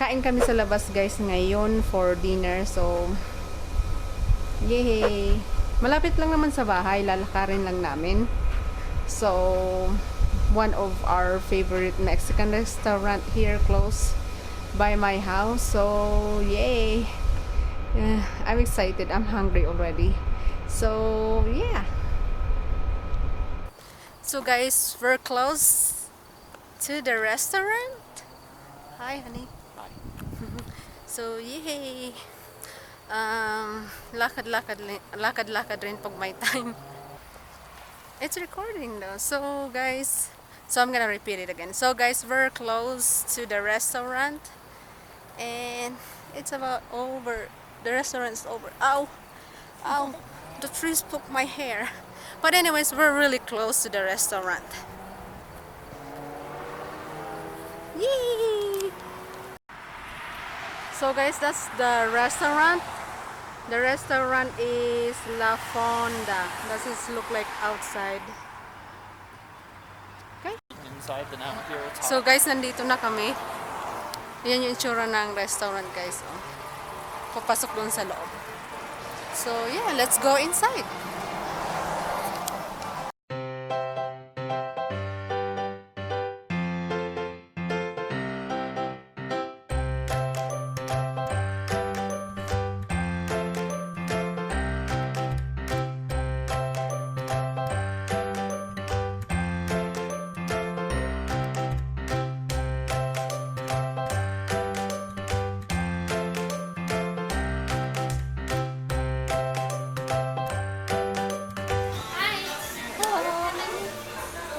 Kakain kami sa labas guys ngayon for dinner. So, yay! Malapit lang naman sa bahay. Lalakarin lang namin. So, one of our favorite Mexican restaurant here close by my house. So, yay! I'm excited. I'm hungry already. So, yeah. So guys, we're close to the restaurant. Hi, honey. Hi. So, yay! Lakad-lakad rin pag may time. It's recording though. So, guys, so I'm gonna repeat it again. So, guys, we're close to the restaurant, and it's about over. The restaurant's over. Ow! Ow! The trees poke my hair. But anyways, we're really close to the restaurant. Yay! So guys, that's the restaurant. The restaurant is La Fonda. Does it look like outside? Okay. Inside the now here it's hot. So guys, nandito na kami. Yan yung itsura ng restaurant guys. Oh. Papasok doon sa loob. So yeah, let's go inside.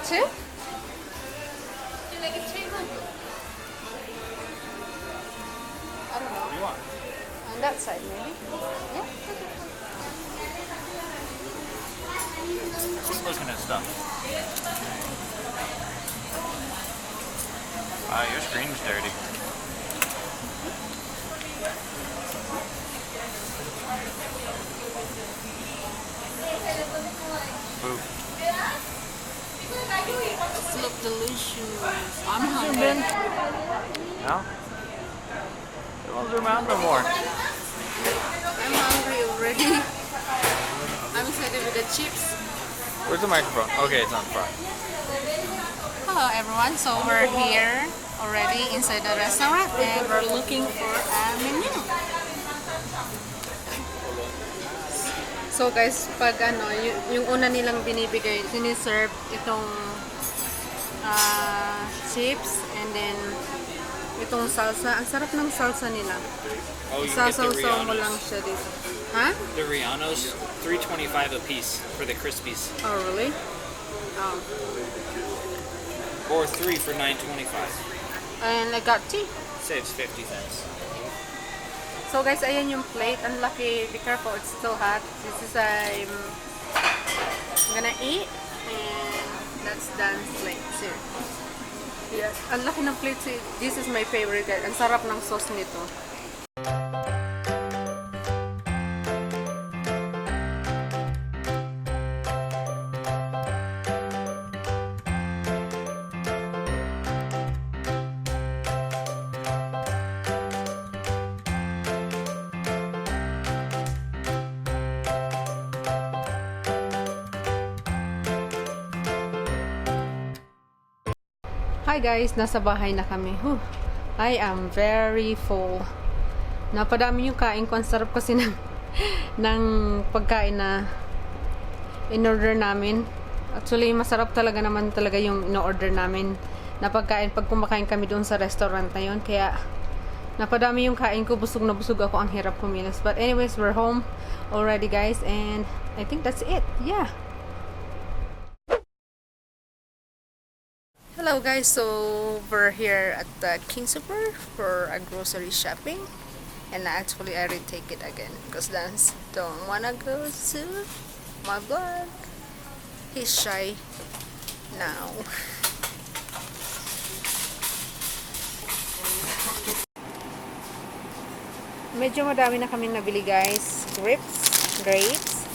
Two? What do you want? On that side maybe. Yeah. Just looking at stuff. Your screen's dirty. Boo. This look delicious. I'm hungry. No? They won't zoom out no more. I'm hungry already. I'm excited with the chips. Where's the microphone? Okay, it's on the front. Hello everyone. So we're here already inside the restaurant and we're looking for a menu. So guys, pag ano, yung una nilang binibigay, siniserve itong chips and then itong salsa. Ang sarap ng salsa nila. Oh, you can get the Sasawsaw mo Rihanna's. lang siya dito. Ha? The Rihanna's, $3.25 a piece for the Crispies. Oh, really? Oh. Or 3 for $9.25. And I got tea. Saves 50 cents. So guys, ayan yung plate. Ang laki. Be careful, it's still hot. This is I'm gonna eat. And that's Dan's plate. Here. Yes. Ang laki ng plate. This is my favorite guys. Ang sarap ng sauce nito. Hi guys, nasa bahay na kami. I am very full. Napadami yung kain ko. Ang sarap kasi ng pagkain na in-order namin. Actually, masarap talaga naman talaga yung in-order namin na pagkain pag kumakain kami doon sa restaurant na yun. Kaya, napadami yung kain ko. Busog na busog ako. Ang hirap kumilos. But anyways, we're home already guys. And I think that's it. Yeah. Hello guys, so we're here at the King Super for a grocery shopping, and actually I retake it again because Dan don't wanna go to my vlog. He's shy now. Medyo madami na kaming nabili guys. Grapes,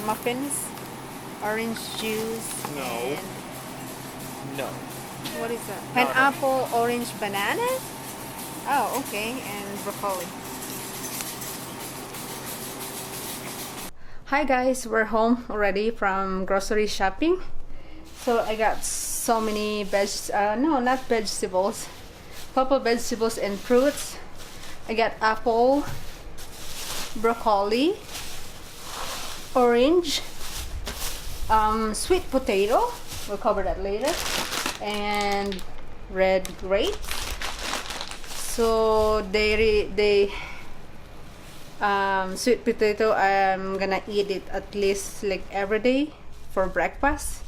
muffins, orange juice, No. and No. what is that? Pineapple, orange banana, Oh, okay, and broccoli. Hi guys, we're home already from grocery shopping. So I got so many not vegetables, couple vegetables and fruits. I got apple, broccoli, orange, sweet potato, we'll cover that later, and red grapes. So sweet potato, I'm gonna eat it at least like every day for breakfast,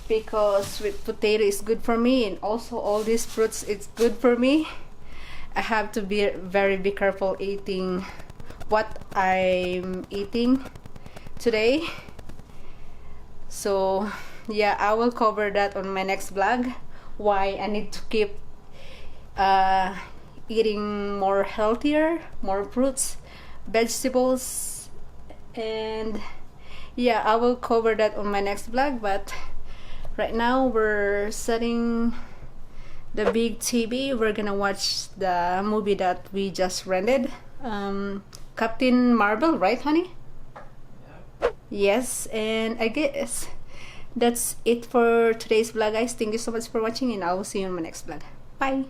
because sweet potato is good for me, and also all these fruits, it's good for me. I have to be very careful eating what I'm eating today. So yeah, I will cover that on my next vlog, why I need to keep eating more healthier, more fruits, vegetables, and yeah, I will cover that on my next vlog. But right now we're setting the big TV. We're gonna watch the movie that we just rented, Captain Marvel, right honey? Yes, and I guess that's it for today's vlog, guys. Thank you so much for watching, and I will see you in my next vlog. Bye.